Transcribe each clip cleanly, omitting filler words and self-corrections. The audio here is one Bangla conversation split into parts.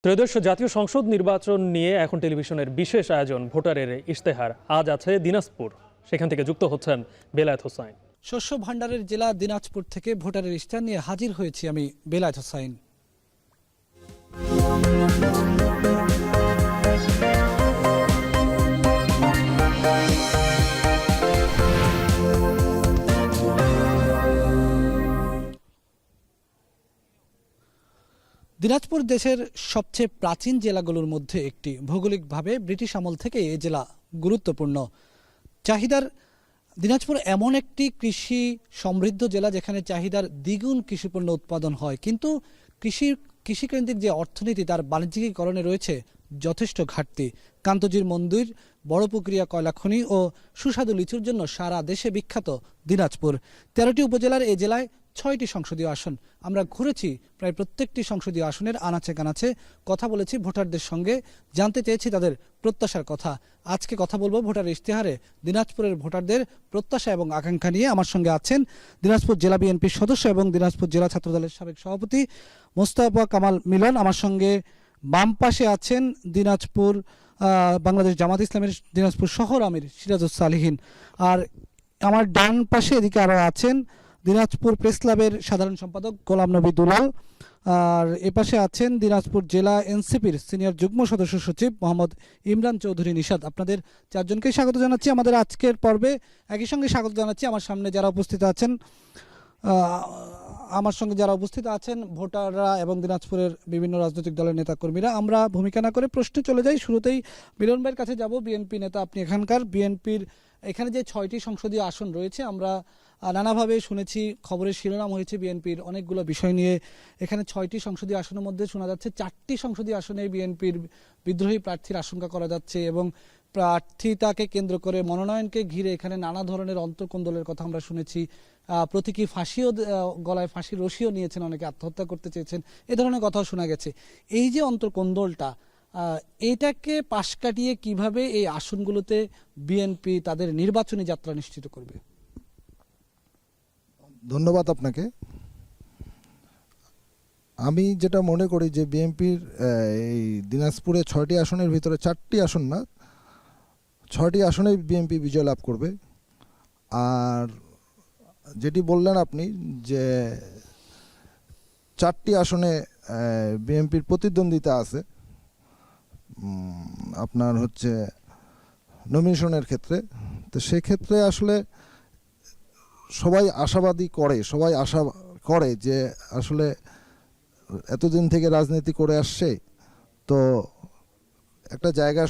ত্রয়োদশ জাতীয় সংসদ নির্বাচন নিয়ে এখন টেলিভিশনের বিশেষ আয়োজন ভোটারের ইশতেহার। আজ আছে দিনাজপুর, সেখান থেকে যুক্ত হচ্ছেন বেলায়েত হোসাইন। শস্য ভাণ্ডারের জেলা দিনাজপুর থেকে ভোটারের ইশতেহার নিয়ে হাজির হয়েছি আমি, বেলায়েত হোসাইন। দিনাজপুর দেশের সবচেয়ে প্রাচীন জেলাগুলোর মধ্যে একটি। ভৌগোলিকভাবে ব্রিটিশ আমল থেকে এই জেলা গুরুত্বপূর্ণ। চাহিদার দিনাজপুর এমন একটি কৃষি সমৃদ্ধ জেলা যেখানে চাহিদার দ্বিগুণ কৃষিপণ্য উৎপাদন হয়, কিন্তু কৃষিকেন্দ্রিক যে অর্থনীতি তার বাণিজ্যিকীকরণে রয়েছে যথেষ্ট ঘাটতি। কান্তজির মন্দির, বড় পুকুরিয়া কয়লা খনি ও সুস্বাদু লিচুর জন্য সারা দেশে বিখ্যাত দিনাজপুর। 13টি উপজেলার এই জেলায় 6টি সংসদীয় আসন। আমরা ঘুরেছি প্রায় প্রত্যেকটি সংসদীয় আসনের আনাচে কানাচে, কথা বলেছি ভোটারদের সঙ্গে, জানতে চেয়েছি তাদের প্রত্যাশার কথা। আজকে কথা বলবো ভোটার ইশতেহারে দিনাজপুরের ভোটারদের প্রত্যাশা এবং আকাঙ্ক্ষা নিয়ে। আমার সঙ্গে আছেন দিনাজপুর জেলা বিএনপির সদস্য এবং দিনাজপুর জেলা ছাত্রদলের সাবেক সভাপতি মোস্তফা কামাল মিলন। আমার সঙ্গে বাম পাশে আছেন দিনাজপুর বাংলাদেশ জামাত ইসলামের দিনাজপুর শহর আমির সিরাজুস সালিহিন। আর আমার ডান পাশে এদিকে আরও আছেন দিনাজপুর প্রেস ক্লাবের সাধারণ সম্পাদক গোলাম নবী দুলাল। আর এপাশে আছেন দিনাজপুর জেলা এনসিপির সিনিয়র যুগ্ম সদস্য সচিব মোহাম্মদ ইমরান চৌধুরী নিশাদ। আপনাদের চারজনকে স্বাগত জানাচ্ছি আমাদের আজকের পর্বে। একই সঙ্গে স্বাগত জানাচ্ছি আমার সামনে যারা উপস্থিত আছেন ভোটাররা এবং দিনাজপুরের বিভিন্ন রাজনৈতিক দলের নেতাকর্মীরা। আমরা ভূমিকা না করে প্রশ্নে চলে যাই। শুরুতেই মিলন ভাইয়ের কাছে যাব। বিএনপি নেতা আপনি, এখানকার বিএনপির এখানে যে 6টি সংসদীয় আসন রয়েছে, আমরা নানাভাবে শুনেছি, খবরের শিরোনাম হয়েছে বিএনপির অনেকগুলো বিষয় নিয়ে। এখানে 6টি সংসদীয় আসনের মধ্যে শোনা যাচ্ছে 4টি সংসদীয় আসনে বিএনপির বিদ্রোহী প্রার্থীর আশঙ্কা করা যাচ্ছে এবং প্রার্থিতাকে কেন্দ্র করে মনোনয়নকে ঘিরে এখানে নানা ধরনের অন্তর্কোন্দলের কথা আমরা শুনেছি। প্রতীকী ফাঁসিও, গলায় ফাঁসির রশিও নিয়েছেন, অনেকে আত্মহত্যা করতে চেয়েছেন, এ ধরনের কথাও শোনা গেছে। এই যে অন্তর্কোন্দলটা, এটাকে পাশ কাটিয়ে কিভাবে এই আসনগুলোতে বিএনপি তাদের নির্বাচনী যাত্রা নিশ্চিত করবে? ধন্যবাদ আপনাকে। আমি যেটা মনে করি যে বিএনপির এই দিনাজপুরে 6টি আসনের ভিতরে 4টি আসন না, 6টি আসনে বিএনপি বিজয় লাভ করবে। আর যেটি বললেন আপনি যে 4টি আসনে বিএনপির প্রতিদ্বন্দ্বিতা আছে আপনার হচ্ছে নমিনেশনের ক্ষেত্রে, তো সেক্ষেত্রে আসলে সবাই আশাবাদী করে, সবাই আশা করে যে আসলে এতদিন থেকে রাজনীতি করে আসছে, তো একটা জায়গায়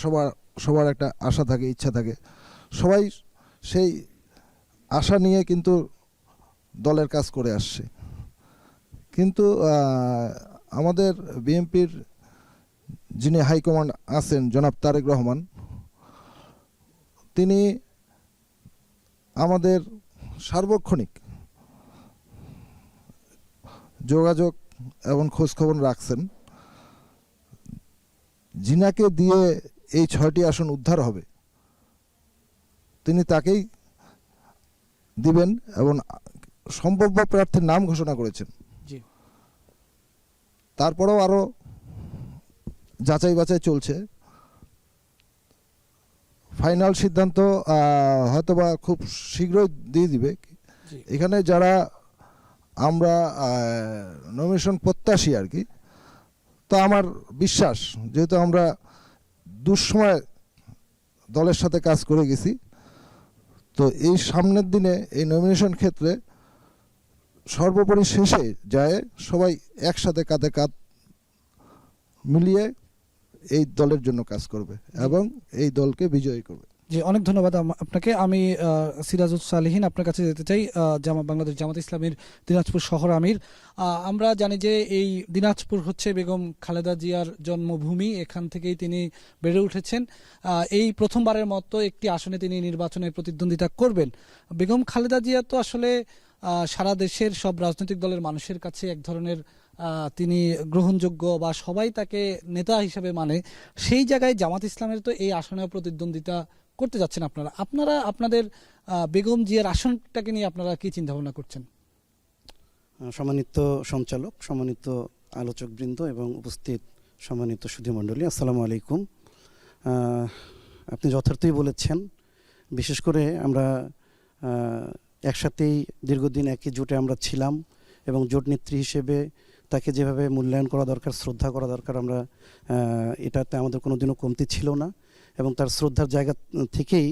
সবার একটা আশা থাকে, ইচ্ছা থাকে, সবাই সেই আশা নিয়ে কিন্তু দলের কাজ করে আসছে। কিন্তু আমাদের বিএনপির যিনি হাইকমান্ড আছেন জনাব তারেক রহমান, তিনি আমাদের সার্বক্ষণিক যোগাযোগ এবং খোঁজখবর রাখছেন। যিনাকে দিয়ে এই 6টি আসন উদ্ধার হবে তিনি তাকেই দিবেন এবং সম্ভাব্য প্রার্থীর নাম ঘোষণা করেছেন। তারপরেও আরো যাচাই বাছাই চলছে। ফাইনাল সিদ্ধান্ত হয়তোবা খুব শীঘ্রই দিয়ে দিবে। এখানে যারা আমরা নমিনেশন প্রত্যাশী আর কি, তো আমার বিশ্বাস, যেহেতু আমরা দুঃসময় দলের সাথে কাজ করে গেছি, তো এই সামনের দিনে এই নমিনেশন ক্ষেত্রে সর্বোপরি শেষে যায় সবাই একসাথে কাঁধে কাঁধ মিলিয়ে এই দলের জন্য কাজ করবে এবং এই দলকে বিজয়ী করবে। জি, অনেক ধন্যবাদ আপনাকে। আমি সিরাজুস সালিহিন আপনার কাছে যেতে চাই, বাংলাদেশ জামাত ইসলামের দিনাজপুর শহর আমির। আমরা জানি যে এই দিনাজপুর হচ্ছে বেগম খালেদা জিয়ার জন্মভূমি, এখান থেকেই তিনি বেড়ে উঠেছেন। এই প্রথমবারের মতো একটি আসনে তিনি নির্বাচনে প্রতিদ্বন্দ্বিতা করবেন। বেগম খালেদা জিয়া তো আসলে সারা দেশের সব রাজনৈতিক দলের মানুষের কাছে এক ধরনের তিনি গ্রহণযোগ্য বা সবাই তাকে নেতা হিসেবে মানে। সেই জায়গায় জামাত ইসলামের তো এই আসনে প্রতিদ্বন্দ্বিতা করতে যাচ্ছেন আপনারা আপনাদের বেগম জিয়ার আসনটাকে নিয়ে আপনারা কি চিন্তা ভাবনা করছেন? সম্মানিত সঞ্চালক, সম্মানিত আলোচকবৃন্দ এবং উপস্থিত সম্মানিত সুধীমণ্ডলী, আসসালামু আলাইকুম। আপনি যথার্থই বলেছেন। বিশেষ করে আমরা একসাথেই দীর্ঘদিন একই জোটে আমরা ছিলাম এবং জোট নেত্রী হিসেবে তাকে যেভাবে মূল্যায়ন করা দরকার, শ্রদ্ধা করা দরকার, আমরা এটাতে আমাদের কোনো দিনও কমতি ছিল না এবং তার শ্রদ্ধার জায়গা থেকেই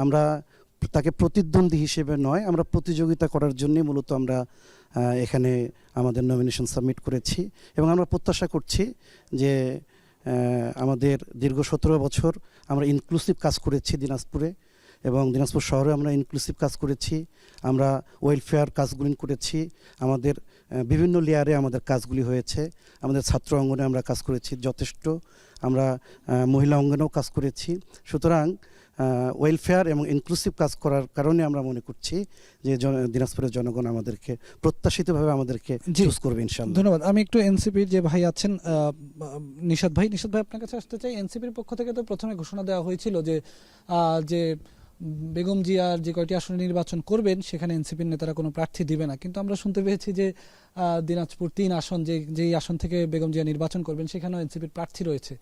আমরা তাকে প্রতিদ্বন্দ্বী হিসেবে নয়, আমরা প্রতিযোগিতা করার জন্যই মূলত আমরা এখানে আমাদের নমিনেশন সাবমিট করেছি এবং আমরা প্রত্যাশা করছি যে আমাদের দীর্ঘ 17 বছর আমরা ইনক্লুসিভ কাজ করেছি দিনাজপুরে এবং দিনাজপুর শহরে আমরা ইনক্লুসিভ কাজ করেছি, আমরা ওয়েলফেয়ার কাজগুলি করেছি, আমাদের বিভিন্ন লেয়ারে আমাদের কাজগুলি হয়েছে, আমাদের ছাত্র অঙ্গনে আমরা কাজ করেছি যথেষ্ট, আমরা মহিলা অঙ্গনেও কাজ করেছি। সুতরাং ওয়েলফেয়ার এবং ইনক্লুসিভ কাজ করার কারণে আমরা মনে করছি যে দিনাজপুরের জনগণ আমাদেরকে প্রত্যাশিতভাবে আমাদেরকে চুজ করবে ইনশাআল্লাহ। ধন্যবাদ। আমি একটু এনসিপির যে ভাই আছেন নিশাদ ভাই আপনার কাছে আসতে চাই। এনসিপির পক্ষ থেকে তো প্রথমে ঘোষণা দেওয়া হয়েছিল যে বেগম জিয়ার যে কয়টি আসনে নির্বাচন করবেন সেখানে এনসিপির নেতারা কোনো প্রার্থী দিবে না, কিন্তু আমরা শুনতে পেয়েছি যে দিনাজপুর 3 আসন যেই আসন থেকে বেগম জিয়া নির্বাচন করবেন সেখানেও এনসিপির প্রার্থী রয়েছে।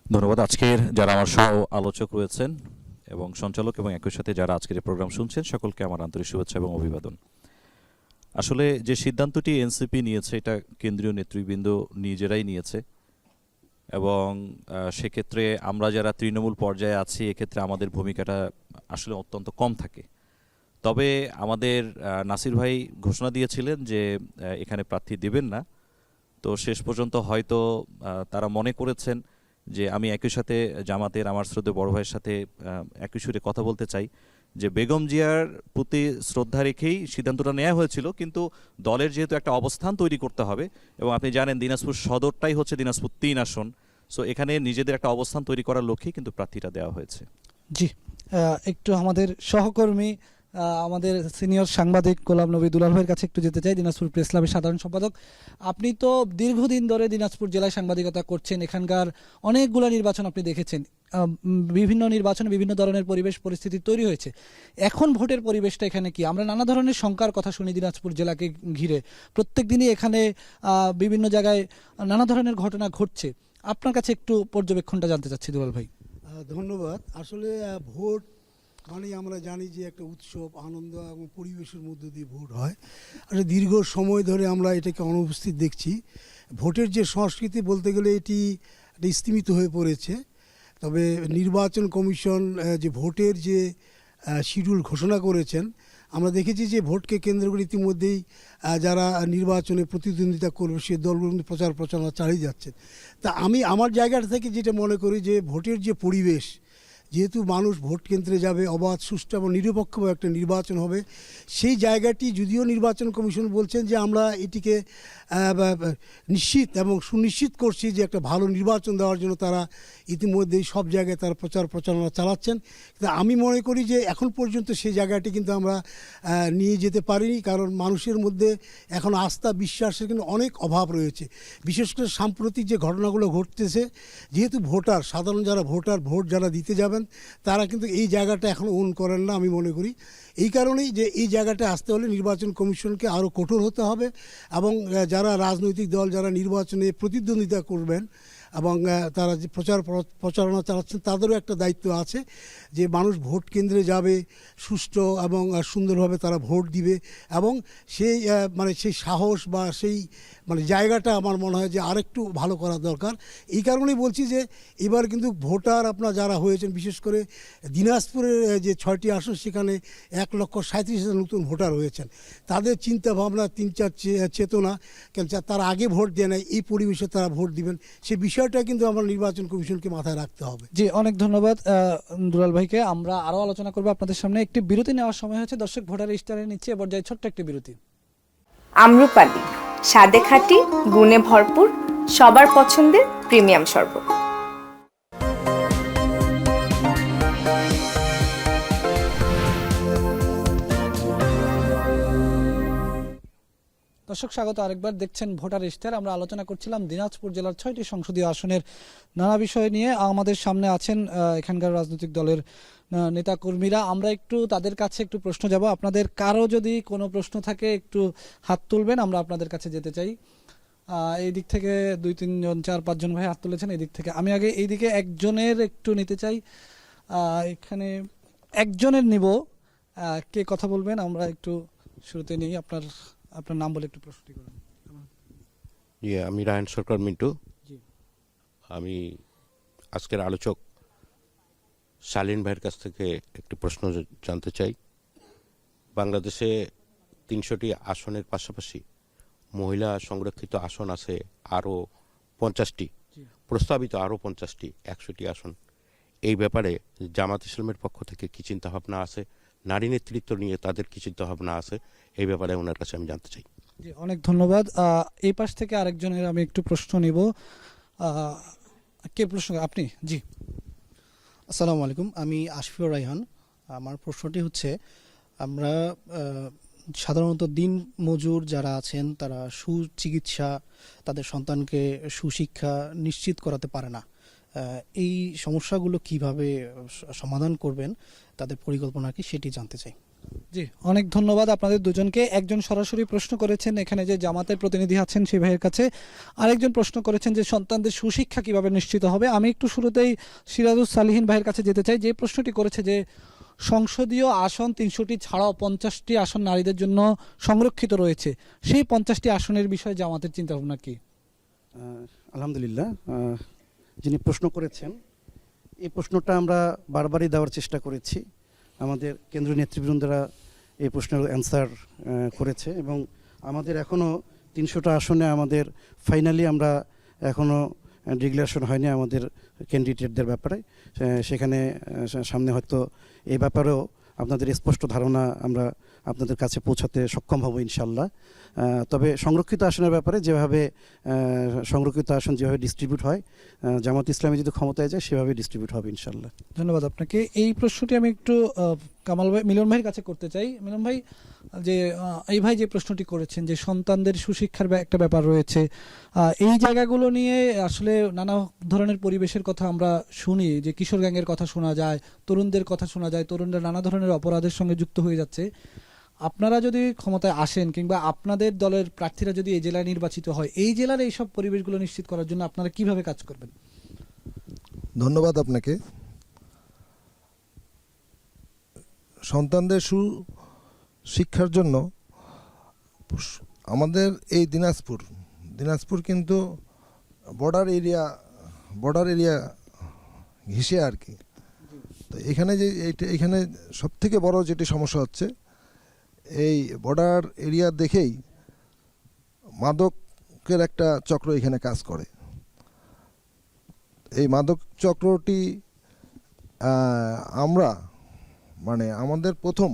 ধন্যবাদ। আজকের যারা আমার সহ আলোচক রয়েছেন এবং সঞ্চালক এবং একই সাথে যারা আজকের এই প্রোগ্রাম শুনছেন সকলকে আমার আন্তরিক শুভেচ্ছা এবং অভিবাদন। আসলে যে সিদ্ধান্তটি এনসিপি নিয়েছে এটা কেন্দ্রীয় নেতৃবৃন্দ নিজেরাই নিয়েছে এবং সেক্ষেত্রে আমরা যারা তৃণমূল পর্যায়ে আছি এক্ষেত্রে আমাদের ভূমিকাটা আসলে অত্যন্ত কম থাকে। তবে আমাদের নাসির ভাই ঘোষণা দিয়েছিলেন যে এখানে প্রার্থী দেবেন না, তো শেষ পর্যন্ত হয়তো তারা মনে করেছেন যে আমি একই সাথে জামাতের আমার শ্রদ্ধেয় বড় ভাইয়ের সাথে একই সুরে কথা বলতে চাই যে বেগম জিয়ার প্রতি শ্রদ্ধা রেখেই সিদ্ধান্তটা নেওয়া হয়েছিল, কিন্তু দলের যেহেতু একটা অবস্থান তৈরি করতে হবে এবং আপনি জানেন দিনাজপুর সদরটাই হচ্ছে দিনাজপুর 3 আসন, সো এখানে নিজেদের একটা অবস্থান তৈরি করার লক্ষ্যেই কিন্তু প্রার্থীটা দেওয়া হয়েছে। জি, একটু আমাদের সহকর্মী আমাদের সিনিয়র সাংবাদিক গোলাম নবী দুলাল ভাইয়ের কাছে একটু যেতে চাই। দিনাজপুর প্রেস ক্লাবের সাধারণ সম্পাদক, আপনি তো দীর্ঘদিন ধরে দিনাজপুর জেলায় সাংবাদিকতা করছেন, এখানকার অনেকগুলো নির্বাচন আপনি দেখেছেন, বিভিন্ন নির্বাচনে বিভিন্ন ধরনের পরিবেশ পরিস্থিতি তৈরি হয়েছে। এখন ভোটের পরিবেশটা এখানে কি? আমরা নানা ধরনের শঙ্কার কথা শুনি দিনাজপুর জেলাকে ঘিরে, প্রত্যেক দিনই এখানে বিভিন্ন জায়গায় নানা ধরনের ঘটনা ঘটছে। আপনার কাছে একটু পর্যবেক্ষণটা জানতে চাচ্ছি দুলাল ভাই। ধন্যবাদ। আসলে ভোট মানে আমরা জানি যে একটা উৎসব, আনন্দ এবং পরিবেশের মধ্য দিয়ে ভোট হয়। আসলে দীর্ঘ সময় ধরে আমরা এটাকে অনুপস্থিত দেখছি। ভোটের যে সংস্কৃতি বলতে গেলে এটি স্তিমিত হয়ে পড়েছে। তবে নির্বাচন কমিশন যে ভোটের যে শিডিউল ঘোষণা করেছেন, আমরা দেখেছি যে ভোটকে কেন্দ্র করে ইতিমধ্যেই যারা নির্বাচনে প্রতিদ্বন্দ্বিতা করবে সে দলগুলো প্রচার প্রচারণা চালিয়ে যাচ্ছেন। তা আমি আমার জায়গাটা থেকে যেটা মনে করি যে ভোটের যে পরিবেশ, যেহেতু মানুষ ভোট কেন্দ্রে যাবে, অবাধ সুষ্ঠু এবং নিরপেক্ষভাবে একটা নির্বাচন হবে, সেই জায়গাটি যদিও নির্বাচন কমিশন বলছেন যে আমরা এটিকে নিশ্চিত এবং সুনিশ্চিত করছি যে একটা ভালো নির্বাচন দেওয়ার জন্য তারা ইতিমধ্যেই সব জায়গায় তারা প্রচার প্রচারণা চালাচ্ছেন, কিন্তু আমি মনে করি যে এখন পর্যন্ত সেই জায়গাটি কিন্তু আমরা নিয়ে যেতে পারিনি, কারণ মানুষের মধ্যে এখন আস্থা বিশ্বাসের কিন্তু অনেক অভাব রয়েছে। বিশেষ করে সাম্প্রতিক যে ঘটনাগুলো ঘটতেছে, যেহেতু ভোটার সাধারণ যারা ভোট যারা দিতে যাবেন তারা কিন্তু এই জায়গাটা এখন ওন করেন না আমি মনে করি। এই কারণেই যে এই জায়গাটা আসতে হলে নির্বাচন কমিশনকে আরও কঠোর হতে হবে এবং যারা রাজনৈতিক দল যারা নির্বাচনে প্রতিদ্বন্দ্বিতা করবেন এবং তারা যে প্রচারণা চালাচ্ছেন তাদেরও একটা দায়িত্ব আছে যে মানুষ ভোট কেন্দ্রে যাবে, সুষ্ঠু এবং সুন্দরভাবে তারা ভোট দিবে এবং সেই সেই সাহস বা সেই জায়গাটা আমার মনে হয় যে আরেকটু ভালো করা দরকার। এই কারণেই বলছি যে এবার কিন্তু ভোটার আপনারা যারা হয়েছেন, বিশেষ করে দিনাজপুরের যে 6টি আসন সেখানে 1,37,000 নতুন ভোটার হয়েছেন, তাদের চিন্তা ভাবনা 3-4 চেতনা, কেন তারা আগে ভোট দেয় নাই, এই পরিবেশে তারা ভোট দিবেন, সে বিষয়টা কিন্তু আমরা নির্বাচন কমিশনকে মাথায় রাখতে হবে। জি, অনেক ধন্যবাদ দুলাল ভাইকে। আমরা আরও আলোচনা করবো আপনাদের সামনে। একটি বিরতি নেওয়ার সময় হচ্ছে। দর্শক ভোটার ইশতেহারে নিচ্ছে এ পর্যায়ে ছোট্ট একটি বিরতি। আম্রপালি, স্বাদে খাঁটি, গুণে ভরপুর, সবার পছন্দের প্রিমিয়াম শরবত। দর্শক স্বাগত আরেকবার, দেখছেন ভোটার ইশতেহার। আমরা আলোচনা করছিলাম দিনাজপুর জেলার 6টি সংসদীয় আসনের নানা বিষয় নিয়ে। আমাদের সামনে আছেন এখানকার রাজনৈতিক দলের নেতাকর্মীরা। আমরা একটু তাদের কাছে একটু প্রশ্ন যাব। আপনাদের কারো যদি কোনো প্রশ্ন থাকে একটু হাত তুলবেন, আমরা আপনাদের কাছে যেতে চাই। এই দিক থেকে 2-3 জন 4-5 জন ভাই হাত তুলেছেন। এই দিক থেকে আমি আগে এইদিকে একজনের একটু নিতে চাই। এখানে একজনের নিব। কে কথা বলবেন আমরা একটু শুরুতে নিই। আপনার নাম বলে একটু প্রশ্নটি করুন। আমি রায়ন সরকার মিন্টু। জি। আমি আজকের আলোচক শালীন ভাইয়ের কাছ থেকে একটি প্রশ্ন জানতে চাই। বাংলাদেশে 300টি আসনের পাশাপাশি মহিলা সংরক্ষিত আসন আছে আরও 50টি, প্রস্তাবিত আরও 50টি, 100টি আসন। এই ব্যাপারে জামাত ইসলামের পক্ষ থেকে কি চিন্তা ভাবনা আছে, নারী নেতৃত্ব নিয়ে তাদের কি চিন্তা ভাবনা আছে, এই ব্যাপারে ওনার কাছে আমি জানতে চাই। জি, অনেক ধন্যবাদ। এই পাশ থেকে আরেকজনের আমি একটু প্রশ্ন নিব। কে প্রশ্ন? আপনি? জি। আসসালামু আলাইকুম, আমি আশফিউর রায়হান। আমার প্রশ্নটি হচ্ছে, আমরা সাধারণত দিন মজুর যারা আছেন তারা সুচিকিৎসা, তাদের সন্তানকে সুশিক্ষা নিশ্চিত করাতে পারে না। এই সমস্যাগুলো কিভাবে সমাধান করবেন, তাদের পরিকল্পনা কি, সেটি জানতে চাই। জি, অনেক ধন্যবাদ আপনাদের দুজনকে। একজন সরাসরি প্রশ্ন করেছেন এখানে যে জামাতের প্রতিনিধি আছেন সেই ভাইয়ের কাছে, আরেকজন প্রশ্ন করেছেন যে সন্তানদের সুশিক্ষা কিভাবে নিশ্চিত হবে। আমি একটু শুরুতেই সিরাজুস সালিহিন ভাইয়ের কাছে যেতে চাই, যে প্রশ্নটি করেছে যে সংসদীয় আসন 300টি ছাড়াও 50টি আসন নারীদের জন্য সংরক্ষিত রয়েছে, সেই 50টি আসনের বিষয়ে জামাতের চিন্তাভাবনা কি? আলহামদুলিল্লাহ, যিনি প্রশ্ন করেছেন এই প্রশ্নটা আমরা বারবারই দেওয়ার চেষ্টা করেছি। আমাদের কেন্দ্রীয় নেতৃবৃন্দরা এই প্রশ্নের অ্যান্সার করেছে এবং আমাদের এখনও 300টা আসনে আমাদের ফাইনালি আমরা এখনও ডিক্লারেশন হয়নি আমাদের ক্যান্ডিডেটদের ব্যাপারে। সেখানে সামনে হয়তো এই ব্যাপারেও আপনাদের স্পষ্ট ধারণা আমরা আপনাদের কাছে পৌঁছাতে সক্ষম হব ইনশাল্লাহ। তবে সংরক্ষিত আসনের ব্যাপারে যেভাবে সংরক্ষিত আসন যেভাবে ডিস্ট্রিবিউট হয়, জামাত ইসলামী যদি ক্ষমতায় যায় সেভাবে ডিস্ট্রিবিউট হবে ইনশাল্লাহ। ধন্যবাদ আপনাকে। এই প্রশ্নটি আমি একটু কামাল ভাই, মিলন ভাইয়ের কাছে করতে চাই। মিলন ভাই, যে এই ভাই যে প্রশ্নটি করেছেন যে সন্তানদের সুশিক্ষার একটা ব্যাপার রয়েছে, এই জায়গাগুলো নিয়ে আসলে নানা ধরনের পরিবেশের কথা আমরা শুনি, যে কিশোর গ্যাংয়ের কথা শোনা যায়, তরুণদের কথা শোনা যায়, তরুণরা নানা ধরনের অপরাধের সঙ্গে যুক্ত হয়ে যাচ্ছে। আপনারা যদি ক্ষমতায় আসেন কিংবা আপনাদের দলের প্রার্থীরা যদি এই জেলায় নির্বাচিত হয়, এই জেলার এইসব পরিবেশগুলো নিশ্চিত করার জন্য আপনারা কিভাবে কাজ করবেন? ধন্যবাদ আপনাকে। সন্তানদের সুশিক্ষার জন্য আমাদের এই দিনাজপুর কিন্তু বর্ডার এরিয়া ঘিসে আর কি। তো এখানে যে এখানে সবথেকে বড় যেটি সমস্যা হচ্ছে, এই বর্ডার এরিয়া দেখেই মাদকের একটা চক্র এখানে কাজ করে। এই মাদক চক্রটি আমরা আমাদের প্রথম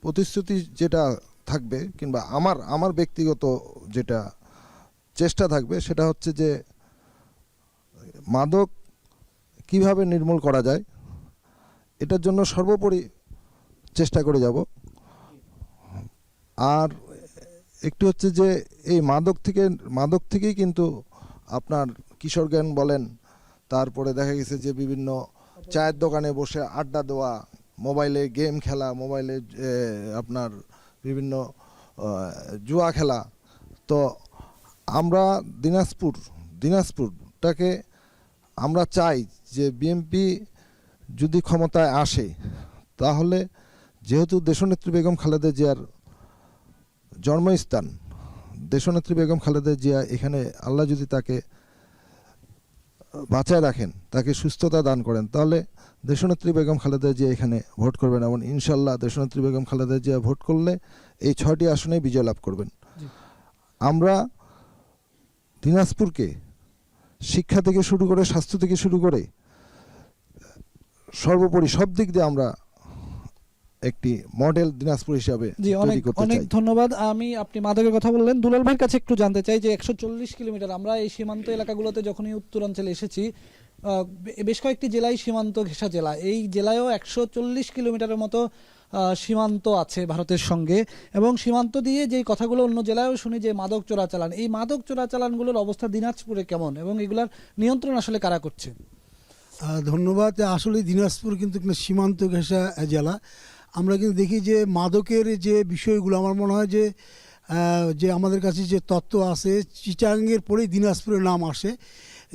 প্রতিশ্রুতি যেটা থাকবে, কিংবা আমার ব্যক্তিগত যেটা চেষ্টা থাকবে, সেটা হচ্ছে যে মাদক কিভাবে নির্মূল করা যায়, এটার জন্য সর্বোপরি চেষ্টা করে যাব। আর একটু হচ্ছে যে এই মাদক থেকেই কিন্তু আপনার কিশোর গ্যাং বলেন, তারপরে দেখা গেছে যে বিভিন্ন চায়ের দোকানে বসে আড্ডা দেওয়া, মোবাইলে গেম খেলা, মোবাইলে আপনার বিভিন্ন জুয়া খেলা। তো আমরা দিনাজপুরটাকে আমরা চাই যে বিএনপি যদি ক্ষমতায় আসে, তাহলে যেহেতু দেশনেত্রী বেগম খালেদা জিয়ার জন্মস্থান, দেশনেত্রী বেগম খালেদা জিয়া এখানে আল্লাহ যদি তাকে বাঁচায় রাখেন, তাকে সুস্থতা দান করেন, তাহলে দেশনেত্রী বেগম খালেদা জিয়া এখানে ভোট করবেন এবং ইনশাল্লাহ দেশনেত্রী বেগম খালেদা জিয়া ভোট করলে এই 6টি আসনে বিজয় লাভ করবেন। আমরা দিনাজপুরকে শিক্ষা থেকে শুরু করে, স্বাস্থ্য থেকে শুরু করে সর্বোপরি সব দিক দিয়ে আমরা একটি মডেল দিনাজপুর হিসাবে তৈরি করতে চাই। অনেক ধন্যবাদ। আপনি মাদকের কথা বললেন, দুলাল ভাইয়ের কাছে একটু জানতে চাই যে 140 কিলোমিটার, আমরা এই সীমান্ত এলাকাগুলোতে যখনই উত্তরাঞ্চলে এসেছি, বেশ কয়েকটি জেলায় সীমান্ত ঘেঁষা জেলা, এই জেলায়ও 140 কিলোমিটারের মতো সীমান্ত আছে ভারতের সঙ্গে, এবং সীমান্ত দিয়ে যেই কথাগুলো অন্য জেলায়ও শুনি যে মাদক চোরাচালান, এই মাদক চোরাচালানগুলোর অবস্থা দিনাজপুরে কেমন এবং এগুলার নিয়ন্ত্রণ আসলে কারা করছে? ধন্যবাদ। আসলে দিনাজপুর কিন্তু একটা সীমান্ত ঘেঁষা জেলা। আমরা কিন্তু দেখি যে মাদকের যে বিষয়গুলো, আমার মনে হয় যে যে আমাদের কাছে যে তত্ত্ব আছে, চিটাগাংয়ের পরেই দিনাজপুরের নাম আসে,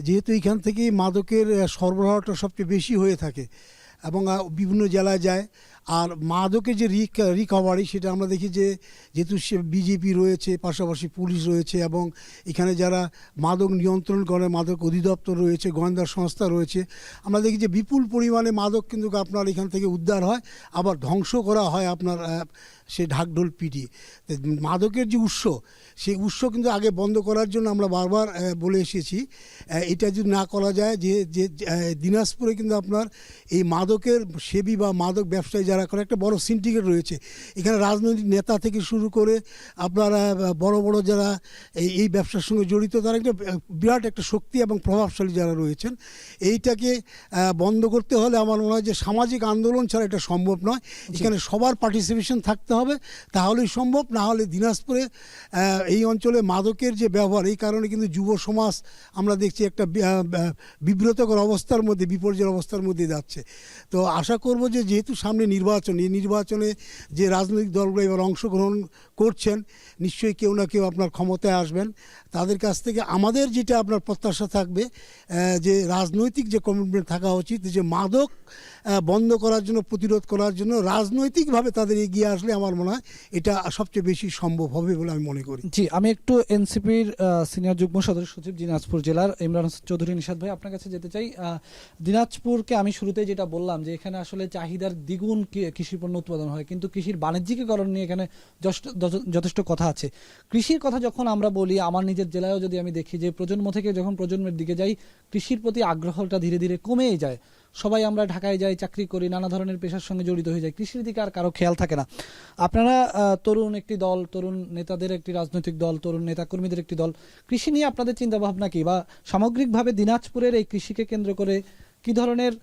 যেহেতু এখান থেকেই মাদকের সরবরাহটা সবচেয়ে বেশি হয়ে থাকে এবং বিভিন্ন জেলায় যায়। আর মাদকের যে রিকভারি সেটা আমরা দেখি যে যেহেতু বিজেপি রয়েছে, পাশাপাশি পুলিশ রয়েছে এবং এখানে যারা মাদক নিয়ন্ত্রণ করে মাদক অধিদপ্তর রয়েছে, গোয়েন্দা সংস্থা রয়েছে, আমরা দেখি যে বিপুল পরিমাণে মাদক কিন্তু আপনার এখান থেকে উদ্ধার হয়, আবার ধ্বংস করা হয় আপনার সে ঢাকঢোল পিটিয়ে। মাদকের যে উৎস, সেই উৎস কিন্তু আগে বন্ধ করার জন্য আমরা বারবার বলে এসেছি। এটা যদি না করা যায়, যে দিনাজপুরে কিন্তু আপনার এই মাদকের সেবী বা মাদক ব্যবসায়ী যারা করে একটা বড় সিন্ডিকেট রয়েছে। এখানে রাজনৈতিক নেতা থেকে শুরু করে আপনারা বড় বড় যারা এই ব্যবসার সঙ্গে জড়িত, তারা একটা বিরাট একটা শক্তি এবং প্রভাবশালী যারা রয়েছেন। এইটাকে বন্ধ করতে হলে আমার মনে হয় যে সামাজিক আন্দোলন ছাড়া এটা সম্ভব নয়। এখানে সবার পার্টিসিপেশন থাকতে হবে, তাহলেই সম্ভব। না হলে দিনাজপুরে এই অঞ্চলে মাদকের যে ব্যবহার, এই কারণে কিন্তু যুব সমাজ আমরা দেখছি একটা বিব্রতকর অবস্থার মধ্যে, বিপর্যয়ের অবস্থার মধ্যে যাচ্ছে। তো আশা করব যে যেহেতু সামনে নির্বাচন, এই নির্বাচনে যে রাজনৈতিক দলগুলো এবার অংশগ্রহণ করছেন, নিশ্চয়ই কেউ না কেউ আপনার ক্ষমতায় আসবেন। তাদের কাছ থেকে আমাদের যেটা আপনার প্রত্যাশা থাকবে যে রাজনৈতিক যে কমিটমেন্ট থাকা উচিত, যে মাদক বন্ধ করার জন্য, প্রতিরোধ করার জন্য রাজনৈতিকভাবে তাদের এগিয়ে আসলে আমার মনে হয় এটা সবচেয়ে বেশি সম্ভব হবে বলে আমি মনে করি। জি, আমি একটু এনসিপির সিনিয়র যুগ্ম সদস্য সচিব দিনাজপুর জেলার ইমরান চৌধুরী নিশাদ ভাই, আপনার কাছে যেতে চাই। দিনাজপুরকে আমি শুরুতেই যেটা বললাম যে এখানে আসলে চাহিদার দ্বিগুণ কৃষি পণ্য উৎপাদন হয়, কিন্তু কৃষির বাণিজ্যিকীকরণ নিয়ে এখানে যথেষ্ট কথা আছে। কৃষির কথা যখন আমরা বলি, আমার নিজের জেলায়ও যদি আমি দেখি যে প্রজন্ম থেকে যখন প্রজন্মের দিকে যাই, কৃষির প্রতি আগ্রহটা ধীরে ধীরে কমেই যায়। সবাই আমরা ঢাকায় যাই, চাকরি করি, নানা ধরনের পেশার সঙ্গে জড়িত হয়ে যায়, কৃষির দিকে আর কারো খেয়াল থাকে না। আপনারা তরুণ একটি দল, তরুণ নেতাদের একটি রাজনৈতিক দল, তরুণ নেতাকর্মীদের একটি দল, কৃষি নিয়ে আপনাদের চিন্তা ভাবনা কি, বা সামগ্রিকভাবে দিনাজপুরের এই কৃষিকে কেন্দ্র করে কি ধরনের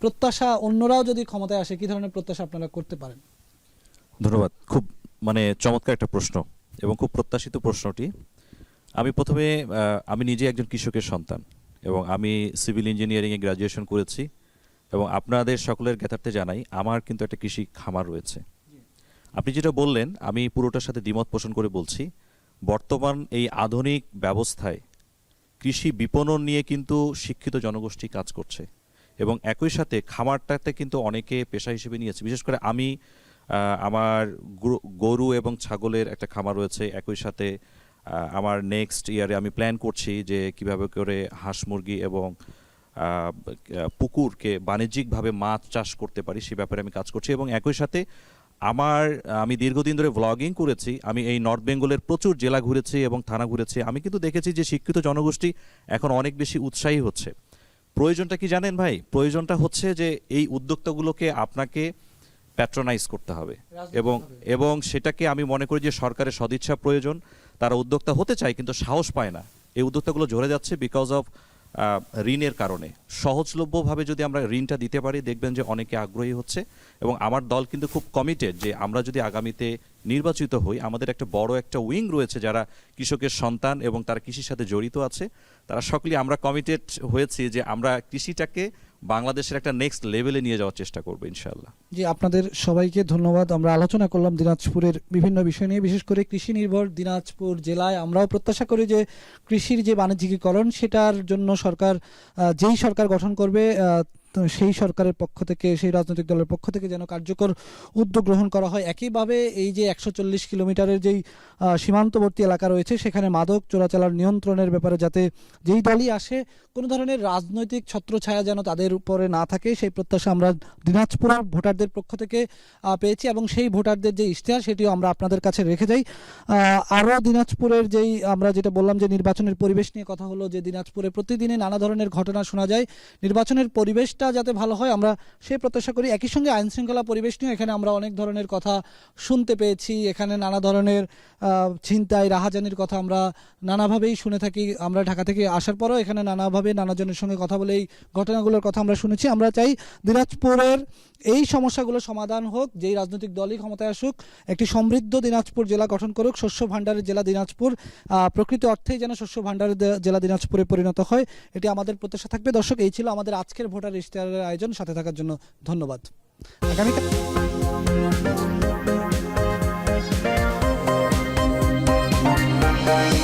প্রত্যাশা, অন্যরাও যদি ক্ষমতায় আসে কি ধরনের প্রত্যাশা আপনারা করতে পারেন? ধন্যবাদ। খুব চমৎকার একটা প্রশ্ন এবং খুব প্রত্যাশিত প্রশ্নটি। আমি প্রথমে আমি নিজে একজন কৃষকের সন্তান এবং আমি সিভিল ইঞ্জিনিয়ারিংয়ে গ্র্যাজুয়েশন করেছি এবং আপনাদের সকলের জ্ঞাতার্থে জানাই আমার কিন্তু একটা কৃষি খামার রয়েছে। আপনি যেটা বললেন আমি পুরোটার সাথে দ্বিমত পোষণ করে বলছি। বর্তমান এই আধুনিক ব্যবস্থায় কৃষি বিপণন নিয়ে কিন্তু শিক্ষিত জনগোষ্ঠী কাজ করছে এবং একই সাথে খামারটাতে কিন্তু অনেকে পেশা হিসেবে নিয়েছে। বিশেষ করে আমি আমার গরু এবং ছাগলের একটা খামার রয়েছে, একই সাথে আমার নেক্সট ইয়ারে আমি প্ল্যান করছি যে কিভাবে করে হাঁস মুরগি এবং পুকুরকে বাণিজ্যিকভাবে মাছ চাষ করতে পারি, সে ব্যাপারে আমি কাজ করছি। এবং একই সাথে আমি দীর্ঘদিন ধরে ভ্লগিং করেছি, আমি এই নর্থ বেঙ্গলের প্রচুর জেলা ঘুরেছি এবং থানা ঘুরেছি। আমি কিন্তু দেখেছি যে শিক্ষিত জনগোষ্ঠী এখন অনেক বেশি উৎসাহী হচ্ছে। প্রয়োজনটা কি জানেন ভাই? প্রয়োজনটা হচ্ছে যে এই উদ্যোক্তাগুলোকে আপনাকে প্যাট্রোনাইজ করতে হবে এবং সেটাকে আমি মনে করি যে সরকারের সদিচ্ছা প্রয়োজন। তারা উদ্যোক্তা হতে চায় কিন্তু সাহস পায় না। এই উদ্যোক্তাগুলো ঝরে যাচ্ছে বিকজ অফ ঋণের কারণে। সহজলভ্যভাবে যদি আমরা ঋণটা দিতে পারি দেখবেন যে অনেকে আগ্রহী হচ্ছে এবং আমার দল কিন্তু খুব কমিটেড যে আমরা যদি আগামীতে নির্বাচিত হই, আমাদের একটা বড় একটা উইং রয়েছে যারা কৃষকের সন্তান এবং তারা কৃষির সাথে জড়িত আছে। তারা সকলেই আমরা কমিটেড হয়েছি যে আমরা কৃষিটাকে বাংলাদেশের একটা নেক্সট লেভেলে নিয়ে যাওয়ার চেষ্টা করবো ইনশাআল্লাহ। জি, আপনাদের সবাইকে ধন্যবাদ। আমরা আলোচনা করলাম দিনাজপুরের বিভিন্ন বিষয় নিয়ে, বিশেষ করে কৃষি নির্ভর দিনাজপুর জেলায় আমরাও প্রত্যাশা করি যে কৃষির যে বাণিজ্যিকীকরণ সেটার জন্য সরকার, যেই সরকার গঠন করবে সেই সরকারের পক্ষ থেকে, সেই রাজনৈতিক দলের পক্ষ থেকে যেন কার্যকর উদ্যোগ গ্রহণ করা হয়। একইভাবে এই যে 140 কিলোমিটারের যেই সীমান্তবর্তী এলাকা রয়েছে সেখানে মাদক চোরাচালান নিয়ন্ত্রণের ব্যাপারে যাতে যেই দলই আসে কোনো ধরনের রাজনৈতিক ছত্রছায়া যেন তাদের উপরে না থাকে, সেই প্রত্যাশা আমরা দিনাজপুরের ভোটারদের পক্ষ থেকে পেয়েছি এবং সেই ভোটারদের যে ইশতেহার সেটিও আমরা আপনাদের কাছে রেখে যাই। আরও দিনাজপুরের যেই আমরা যেটা বললাম যে নির্বাচনের পরিবেশ নিয়ে কথা হলো, যে দিনাজপুরে প্রতিদিনই নানা ধরনের ঘটনা শোনা যায়, নির্বাচনের পরিবেশটা যাতে ভালো হয় আমরা সেই প্রত্যাশা করি। একই সঙ্গে আইন শৃঙ্খলা পরিবেশ নিয়ে এখানে আমরা অনেক ধরনের কথা শুনতে পেয়েছি। এখানে নানা ধরনের ছিনতাই, রাহাজানির কথা আমরা নানাভাবেই শুনে থাকি। আমরা ঢাকা থেকে আসার পরও এখানে নানাভাবে নানাজনের সঙ্গে কথা বলে এই ঘটনাগুলোর কথা আমরা শুনেছি। আমরা চাই দিনাজপুরের এই সমস্যাগুলো সমাধান হোক, যেই রাজনৈতিক দলই ক্ষমতায় আসুক, একটি সমৃদ্ধ দিনাজপুর জেলা গঠন করুক, শস্য ভাণ্ডারের জেলা দিনাজপুর প্রকৃত অর্থেই যেন শস্য ভাণ্ডারের জেলা দিনাজপুরে পরিণত হয়, এটি আমাদের প্রত্যাশা থাকবে। দর্শক, এই ছিল আমাদের আজকের ভোটার ইশতেহারের আয়োজন। সাথে থাকার জন্য ধন্যবাদ। আগামীকাল Bye.